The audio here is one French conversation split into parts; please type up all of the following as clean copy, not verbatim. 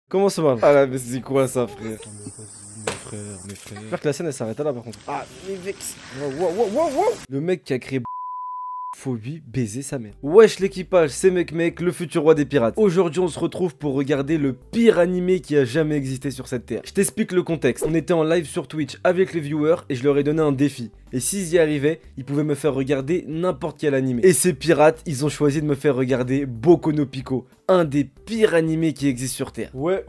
Comment ça va? Ah là, mais c'est quoi ça, frère? Mes frères. J'espère que la scène elle s'arrête là par contre. Ah, mais vex. Wow. Le mec qui a créé faut lui baiser sa mère. Wesh l'équipage, c'est mec, le futur roi des pirates. Aujourd'hui on se retrouve pour regarder le pire animé qui a jamais existé sur cette terre. Je t'explique le contexte. On était en live sur Twitch avec les viewers et je leur ai donné un défi. Et s'ils y arrivaient, ils pouvaient me faire regarder n'importe quel animé. Et ces pirates, ils ont choisi de me faire regarder Boku no Pico, un des pires animés qui existent sur terre. Ouais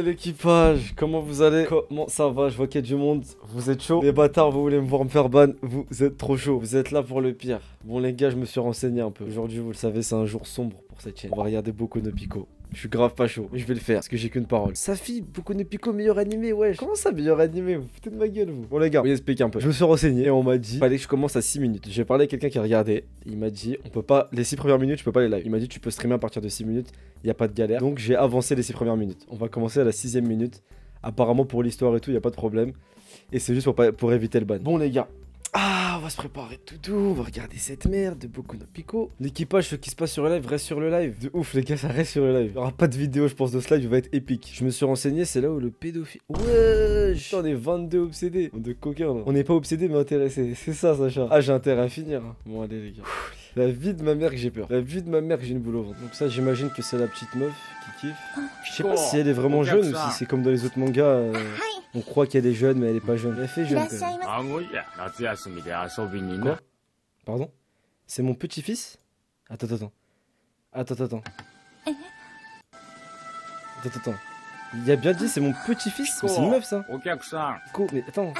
l'équipage, comment vous allez? Comment ça va? Je vois qu'il y a du monde. Vous êtes chaud? Les bâtards, vous voulez me voir me faire ban? Vous êtes trop chaud. Vous êtes là pour le pire. Bon les gars, je me suis renseigné un peu. Aujourd'hui, vous le savez, c'est un jour sombre pour cette chaîne. On va regarder Boku no Pico. Je suis grave pas chaud, mais je vais le faire parce que j'ai qu'une parole. Safi, Boku no Pico, meilleur animé, ouais. Comment ça, meilleur animé? Vous foutez de ma gueule, vous. Bon, les gars, on va expliquer un peu. Je me suis renseigné et on m'a dit, fallait que je commence à 6 minutes. J'ai parlé à quelqu'un qui a regardé. Il m'a dit, on peut pas, les 6 premières minutes, je peux pas les live. Il m'a dit, tu peux streamer à partir de 6 minutes, il y a pas de galère. Donc, j'ai avancé les 6 premières minutes. On va commencer à la 6ème minute. Apparemment, pour l'histoire et tout, il y a pas de problème. Et c'est juste pour éviter le ban. Bon, les gars. Ah, on va se préparer tout doux, on va regarder cette merde de Boku no Pico. L'équipage, ce qui se passe sur le live, reste sur le live. De ouf, les gars, ça reste sur le live. Il n'y aura pas de vidéo, je pense, de ce live, il va être épique. Je me suis renseigné, c'est là où le pédophile... Wesh, on est 22 obsédés. On est de coquins, là. On n'est pas obsédés, mais intéressés. C'est ça, Sacha. Ah, j'ai intérêt à finir. Bon, allez, les gars. La vie de ma mère que j'ai peur. La vie de ma mère que j'ai une boule au ventre. Donc ça, j'imagine que c'est la petite meuf qui kiffe. Je sais pas si elle est vraiment jeune ou si c'est comme dans les autres mangas. On croit qu'elle est jeune, mais elle est pas jeune. Elle fait jeune, quand même. Quoi? Pardon? C'est mon petit-fils? Attends. Attends. Il a bien dit c'est mon petit-fils? Mais c'est une meuf ça? Quoi? Mais attends,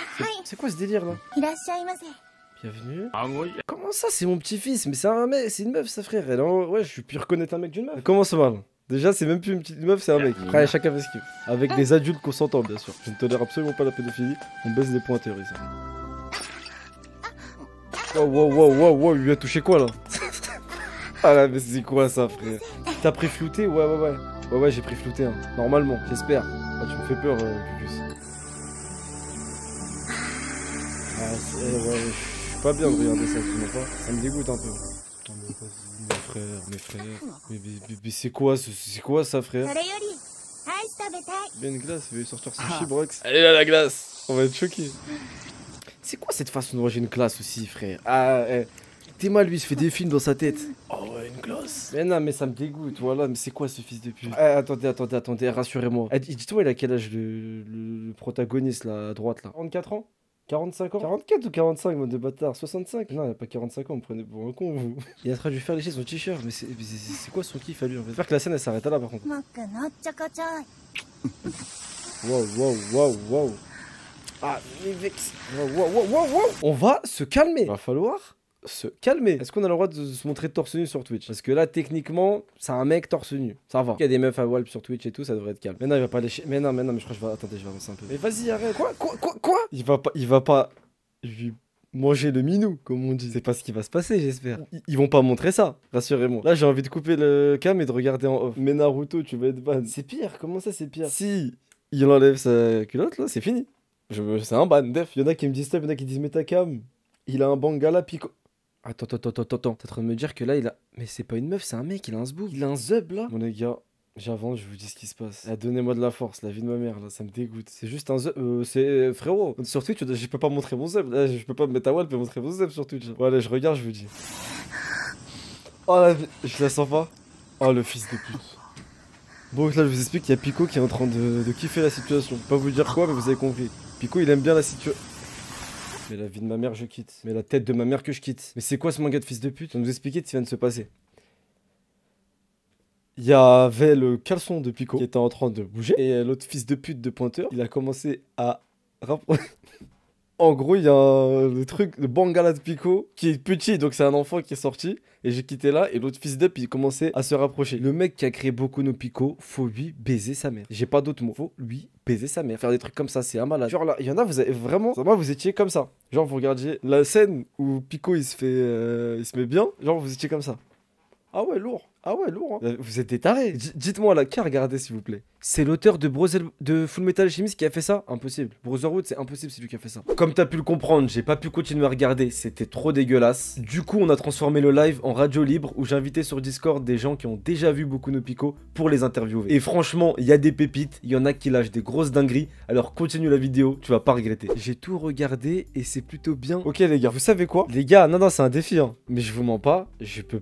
c'est quoi ce délire là? Bienvenue. Comment ça c'est mon petit-fils? Mais c'est un mec, c'est une meuf ça frère. Elle ouais, je puis reconnaître un mec d'une meuf. Comment ça va là? Déjà c'est même plus une petite meuf, c'est un mec. Après chacun fait ce qu'il veut. Avec des adultes consentants bien sûr. Je ne tolère absolument pas la pédophilie. On baisse des pointeurs ici. Wow, il lui a touché quoi là? Ah là, mais c'est quoi ça, frère? T'as pris flouté? Ouais, j'ai pris flouté, hein. Normalement, j'espère. Ah, tu me fais peur, Pupus. Ah, ouais, je suis pas bien de regarder ça, tu vois pas? Ça me dégoûte un peu. Oh, mes frères. Mais c'est quoi ça, frère? Bien une glace, il va sortir sushi, Brox. Allez là, la glace! On va être choqués. C'est quoi cette façon de manger une glace aussi, frère? Ah, Théma, lui, il se fait des films dans sa tête. Oh ouais, une glace. Mais non, mais ça me dégoûte, voilà. Mais c'est quoi ce fils de pute? Attendez, rassurez-moi. Dis-toi, il a quel âge le protagoniste, là, à droite, là? 44 ans? 45 ans? 44 ou 45, mode de bâtard? 65? Non, il a pas 45 ans, vous me prenez pour un con, vous. Il est en train de lui faire lécher son t-shirt, mais c'est quoi son kiff à lui, en fait? J'espère que la scène, elle s'arrête là, par contre. Wow. Ah, mais vex. Wow. On va se calmer. Va falloir se calmer. Est-ce qu'on a le droit de se montrer torse nu sur Twitch? Parce que là, techniquement, c'est un mec torse nu. Ça va. Il y a des meufs à Walp sur Twitch et tout, ça devrait être calme. Mais non, il va pas lécher. Mais non, mais je crois que je vais... Attendez, je vais avancer un peu. Mais vas-y, arrête. Quoi? Il va pas lui manger le minou, comme on dit. C'est pas ce qui va se passer, j'espère. Ils vont pas montrer ça, rassurez-moi. Là, j'ai envie de couper le cam et de regarder en off. Mais Naruto, tu vas être ban. C'est pire, comment ça, c'est pire? Si il enlève sa culotte, là, c'est fini. C'est un ban, def. Il y en a qui me disent stop, il y en a qui disent mais ta cam, il a un bangala pico. Attends. T'es en train de me dire que là, il a... Mais c'est pas une meuf, c'est un mec, il a un zbouk. Il a un zub, là. Bon, les gars, j'avance, je vous dis ce qui se passe. Ah, donnez-moi de la force, la vie de ma mère, là, ça me dégoûte. C'est juste un zub. C'est... Frérot, sur Twitch, je peux pas montrer mon zub. Là, je peux pas me mettre à wall, je peux montrer mon zub sur Twitch. Bon, allez, je regarde, je vous dis. Oh, là, je la sens pas. Oh, le fils de pute. Bon, là, je vous explique qu'il y a Pico qui est en train de kiffer la situation. Pas vous dire quoi, mais vous avez compris. Pico, il aime bien la situation. Mais la vie de ma mère, je quitte. Mais la tête de ma mère que je quitte. Mais c'est quoi ce manga de fils de pute? On nous expliquer ce qui vient de se passer. Il y avait le caleçon de Pico qui était en train de bouger. Et l'autre fils de pute de pointeur, il a commencé à... En gros, il y a le bangala de Pico qui est petit, donc c'est un enfant qui est sorti. Et j'ai quitté là, et l'autre fils d'up, il commençait à se rapprocher. Le mec qui a créé Boku no Pico, faut lui baiser sa mère. J'ai pas d'autres mots. Faut lui baiser sa mère. Faire des trucs comme ça, c'est un malade. Genre là, il y en a, vous avez vraiment... Moi, vous étiez comme ça. Genre, vous regardiez la scène où Pico, il se met bien. Genre, vous étiez comme ça. Ah ouais, lourd. Ah ouais, lourd, hein. Vous êtes des tarés. Dites-moi là, qui a regardé s'il vous plaît? C'est l'auteur de Full Metal Alchemist qui a fait ça? Impossible. Brotherhood, c'est impossible, c'est lui qui a fait ça. Comme t'as pu le comprendre, j'ai pas pu continuer à regarder, c'était trop dégueulasse. Du coup, on a transformé le live en radio libre où j'invitais sur Discord des gens qui ont déjà vu Boku no Pico pour les interviewer. Et franchement, il y a des pépites, il y en a qui lâchent des grosses dingueries, alors continue la vidéo, tu vas pas regretter. J'ai tout regardé et c'est plutôt bien. Ok les gars, vous savez quoi? Les gars, non, c'est un défi, hein. Mais je vous mens pas, je peux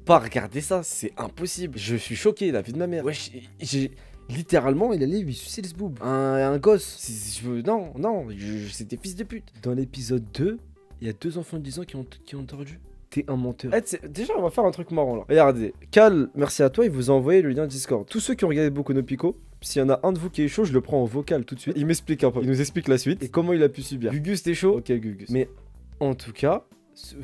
pas regarder ça, c'est impossible. Je suis choqué, la vie de ma mère. Wesh, j'ai... Littéralement, il allait lui sucer le boob. Un gosse. Non, c'était fils de pute. Dans l'épisode 2, il y a 2 enfants de 10 ans qui ont tordu. T'es un menteur. Déjà, on va faire un truc marrant là. Regardez, Cal, merci à toi, il vous a envoyé le lien Discord. Tous ceux qui ont regardé Boku no Pico, s'il y en a un de vous qui est chaud, je le prends en vocal tout de suite. Il m'explique un peu. Il nous explique la suite et comment il a pu subir. Gugus, t'es chaud? Ok, Gugus. Mais en tout cas,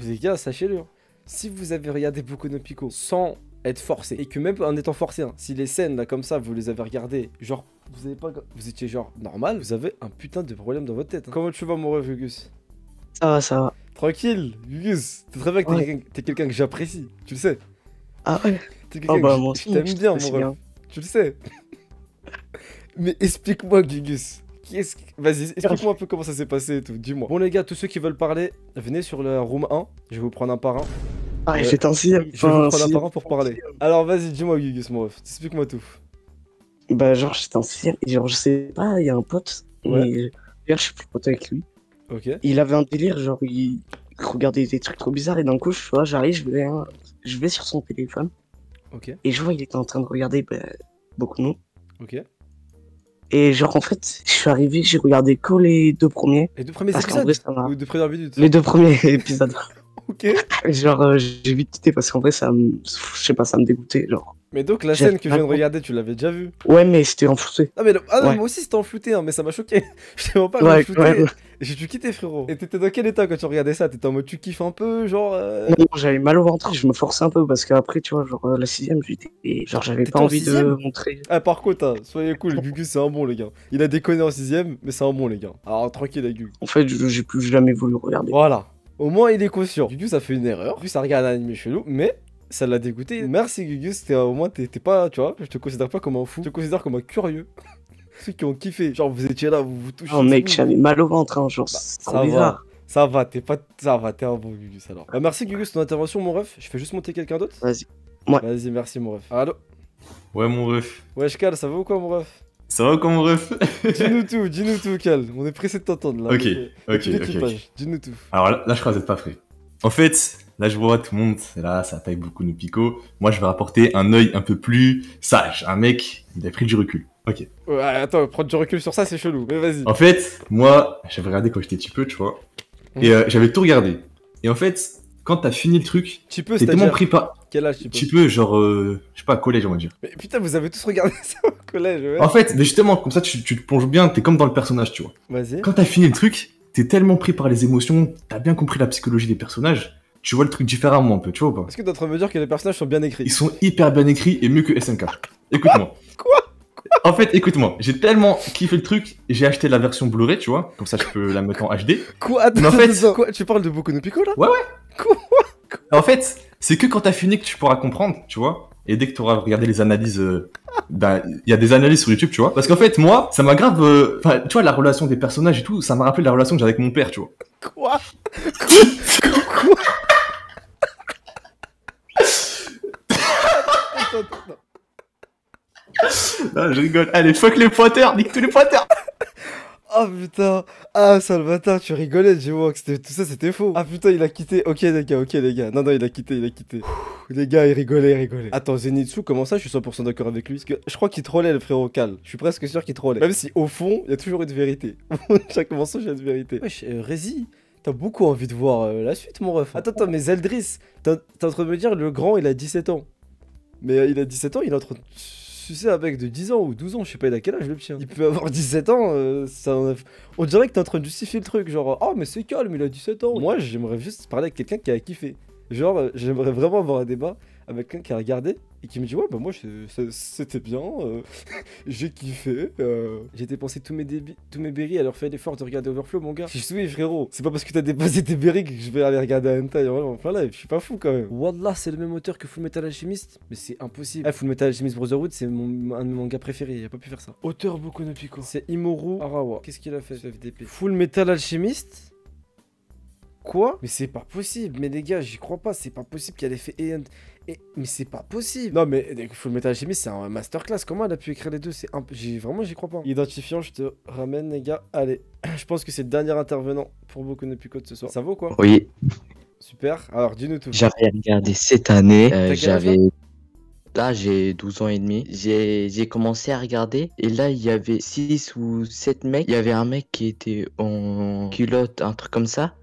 les gars, sachez-le. Si vous avez regardé Boku no Pico sans être forcé, et que même en étant forcé, hein, si les scènes là comme ça, vous les avez regardées, genre, vous étiez genre normal, vous avez un putain de problème dans votre tête. Hein. Comment tu vas mon ref, Gugus? Ça va. Tranquille, Gugus. C'est très bien que t'es quelqu'un que j'apprécie, tu le sais. Ah ouais. T'es quelqu'un que je t'aime bien, mon ref. Tu le sais. Mais explique-moi, Gugus. Vas-y, explique-moi un peu comment ça s'est passé et tout, dis-moi. Bon les gars, tous ceux qui veulent parler, venez sur le room 1, je vais vous prendre un par un. Ah, j'étais en 6ème. Je vais vous prendre un par un pour parler. Alors vas-y, dis-moi Gugus, mon ref, explique-moi tout. Bah genre j'étais en 6ème et genre je sais pas, il y a un pote, mais je suis plus pote avec lui. Ok. Il avait un délire, genre il regardait des trucs trop bizarres et d'un coup, je vois, j'arrive, je vais sur son téléphone. Ok. Et je vois il était en train de regarder Boku no. Ok. Et genre en fait, je suis arrivé, j'ai regardé que les 2 premiers. Les 2 premiers parce épisodes vrai, ça ou 2 premières minutes? Les 2 premiers épisodes. Ok. Genre j'ai vite quitté parce qu'en vrai ça je sais pas, ça me dégoûtait genre. Mais donc la scène que je viens de regarder, tu l'avais déjà vue? Ouais mais c'était en flouté. Ah mais non, moi aussi c'était en flouté, hein, mais ça m'a choqué. Je t'ai pas en flouté. J'ai dû quitter frérot. Et t'étais dans quel état quand tu regardais ça? T'étais en mode tu kiffes un peu, genre Non, j'avais mal au ventre, je me forçais un peu parce qu'après tu vois, genre la 6ème, genre j'avais pas envie de montrer. Ah par contre, hein, soyez cool, Gugus c'est un bon les gars. Il a déconné en 6ème, mais c'est un bon les gars. Alors tranquille les Gugus. En fait, j'ai plus jamais voulu regarder. Voilà. Au moins il est conscient. Gugus a fait une erreur. Gugus a regardé un anime chelou, mais ça l'a dégoûté. Merci Gugus, au moins t'es pas, tu vois, je te considère pas comme un fou. Je te considère comme un curieux. Ceux qui ont kiffé, genre vous étiez là, vous touchez. Oh mec, j'avais mal au ventre, hein, genre c'est trop bizarre. Ça va, t'es un bon Gugus alors. Merci Gugus, ton intervention mon ref. Je fais juste monter quelqu'un d'autre. Vas-y. Ouais. Vas-y, merci mon ref. Allô? Ouais mon ref. Wesh Cal, ça va ou quoi mon ref? Ça va quoi mon ref? Dis-nous tout Cal, on est pressé de t'entendre là. Ok. Dis-nous tout. Alors là je crois que vous êtes pas prêts. En fait, là je vois tout le monde, c'est là, ça taille beaucoup nos picots. Moi je vais rapporter un œil un peu plus sage. Un mec, il a pris du recul. Ok. Ouais, attends, prendre du recul sur ça c'est chelou, mais vas-y. En fait, moi, j'avais regardé quand j'étais petit peu, tu vois. Et j'avais tout regardé. Et en fait, quand t'as fini le truc, t'es tellement pris par... Quel âge tu peux, genre, je sais pas, collège on va dire. Mais putain, vous avez tous regardé ça au collège, ouais. En fait, mais justement, comme ça tu te plonges bien, t'es comme dans le personnage, tu vois. Vas-y. Quand t'as fini le truc, t'es tellement pris par les émotions, t'as bien compris la psychologie des personnages, tu vois le truc différemment un peu, tu vois ou pas? Est-ce que t'es en train de me dire que les personnages sont bien écrits? Ils sont hyper bien écrits et mieux que SNK. Écoute-moi. Quoi? En fait, écoute-moi, j'ai tellement kiffé le truc, j'ai acheté la version Blu-ray, tu vois, comme ça je peux la mettre en HD. Quoi? Attends, mais en fait, quoi? Tu parles de Boku no Pico là? Ouais. Quoi? En fait, c'est que quand t'as fini que tu pourras comprendre, tu vois. Et dès que tu auras regardé les analyses, il y a des analyses sur YouTube, tu vois. Parce qu'en fait, moi, ça m'a grave, tu vois, la relation des personnages et tout, ça m'a rappelé la relation que j'avais avec mon père, tu vois. Quoi? Non, je rigole. Allez, fuck les pointeurs, nique tous les pointeurs. Oh putain. Ah, sale bâtard, tu rigolais, J-Walk, tout ça c'était faux. Ah putain, il a quitté. Ok les gars. Non, il a quitté. Les gars, il rigolait. Attends, Zenitsu, comment ça, je suis 100% d'accord avec lui? Parce que je crois qu'il trollait le frérot Cal. Je suis presque sûr qu'il trollait. Même si au fond, il y a toujours une vérité. Chaque mensonge, il y a une vérité. Wesh, Rézi, t'as beaucoup envie de voir la suite, mon ref. Attends, mais Zeldris, t'es en train de me dire, le grand, il a 17 ans. Mais il a 17 ans, il est en train de sucer un mec de 10 ans ou 12 ans, je sais pas il a quel âge le petit. Il peut avoir 17 ans, on dirait que t'es en train de justifier le truc, genre oh mais c'est calme, il a 17 ans. Moi j'aimerais juste parler avec quelqu'un qui a kiffé. Genre j'aimerais vraiment avoir un débat avec quelqu'un qui a regardé et qui me dit ouais bah moi c'était bien, j'ai kiffé, j'ai dépensé tous mes berries, alors fais l'effort de regarder Overflow mon gars. Je suis oui frérot, c'est pas parce que t'as dépassé tes berries que je vais aller regarder un hentai en plein live, je suis pas fou quand même. Wallah c'est le même auteur que Full Metal Alchemist, mais c'est impossible. Full Metal Alchemist Brotherhood c'est un de mes mangas préférés, il a pas pu faire ça. Auteur Boku no Pico, c'est Imoru Arawa. Qu'est-ce qu'il a fait ce FDP? Full Metal Alchemist? Quoi? Mais c'est pas possible, mais les gars, j'y crois pas, c'est pas possible qu'elle ait fait mais c'est pas possible. Non mais Full Metal Alchemist c'est un masterclass, comment elle a pu écrire les deux? C'est un peu... Vraiment j'y crois pas. Identifiant, je te ramène les gars, allez. Je pense que c'est le dernier intervenant pour Boku no Pico de ce soir. Ça vaut quoi? Oui. Super, alors dis-nous tout. J'avais regardé cette année, j'avais... Là, j'ai 12 ans et demi. J'ai commencé à regarder et là, il y avait 6 ou 7 mecs. Il y avait un mec qui était en culotte, un truc comme ça.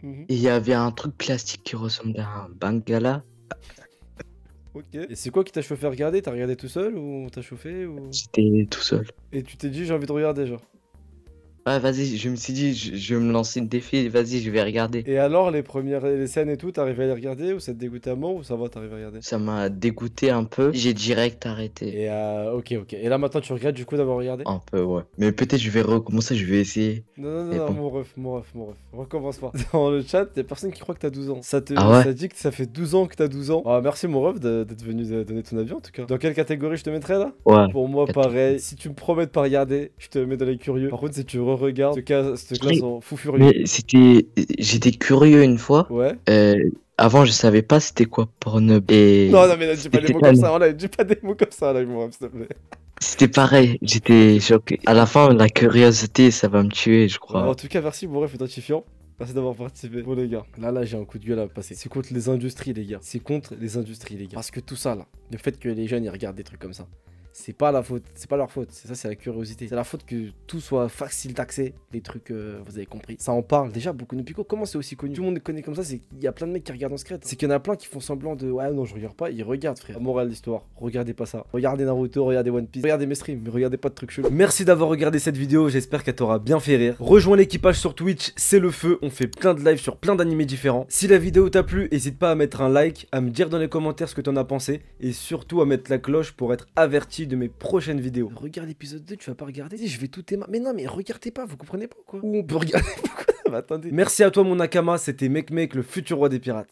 Et il y avait un truc plastique qui ressemblait à un bangala. Ok. Et c'est quoi qui t'a chauffé à regarder? T'as regardé tout seul ou t'as chauffé ou... J'étais tout seul. Et tu t'es dit j'ai envie de regarder genre? Ouais, vas-y, je me suis dit, je vais me lancer le défi, vas-y, je vais regarder. Et alors, les scènes et tout, t'arrives à les regarder ou ça te dégoûtait à mort ou ça va, t'arrives à regarder? Ça m'a dégoûté un peu, j'ai direct arrêté. Et ok. Et là maintenant tu regrettes du coup d'avoir regardé? Un peu, ouais. Mais peut-être je vais recommencer, je vais essayer. Non, bon. mon ref. Recommence pas. Dans le chat, y'a personne qui croit que t'as 12 ans. Ça dit que ça fait 12 ans que t'as 12 ans. Ah, merci mon ref d'être venu donner ton avis en tout cas. Dans quelle catégorie je te mettrais là? Ouais. Pour moi, pareil. Si tu me promets de pas regarder, je te mets dans les curieux. Par contre, si tu re-regardes, cette classe en fou furieux. Mais j'étais curieux une fois. Ouais. Avant, je savais pas c'était quoi Pornhub. Et Non, mais dis pas des mots comme ça en live. Dis pas des mots comme ça en live, mon ref, s'il te plaît. C'était pareil, j'étais choqué. À la fin, la curiosité, ça va me tuer, je crois. En tout cas, merci mon ref identifiant. Merci d'avoir participé. Bon les gars, là j'ai un coup de gueule à passer. C'est contre les industries les gars. C'est contre les industries les gars. Parce que tout ça là, le fait que les jeunes ils regardent des trucs comme ça, c'est pas la faute, c'est pas leur faute, c'est ça, c'est la curiosité. C'est la faute que tout soit facile d'accès, les trucs, vous avez compris. Ça en parle déjà, Boku no Pico, comment c'est aussi connu? Tout le monde connaît comme ça, c'est qu'il y a plein de mecs qui regardent en secret. C'est qu'il y en a plein qui font semblant de ouais non je regarde pas, ils regardent frère. Morale de l'histoire, regardez pas ça. Regardez Naruto, regardez One Piece, regardez mes streams, mais regardez pas de trucs chelous. Merci d'avoir regardé cette vidéo, j'espère qu'elle t'aura bien fait rire. Rejoins l'équipage sur Twitch, c'est le feu, on fait plein de lives sur plein d'animés différents. Si la vidéo t'a plu, n'hésite pas à mettre un like, à me dire dans les commentaires ce que t'en as pensé, et surtout à mettre la cloche pour être averti de mes prochaines vidéos. Regarde l'épisode 2, tu vas pas regarder? Si, je vais tout aimer. Mais non, mais regardez pas, vous comprenez pas quoi? Ou on peut regarder. Attendez. Merci à toi mon Nakama, c'était Mec, le futur roi des pirates.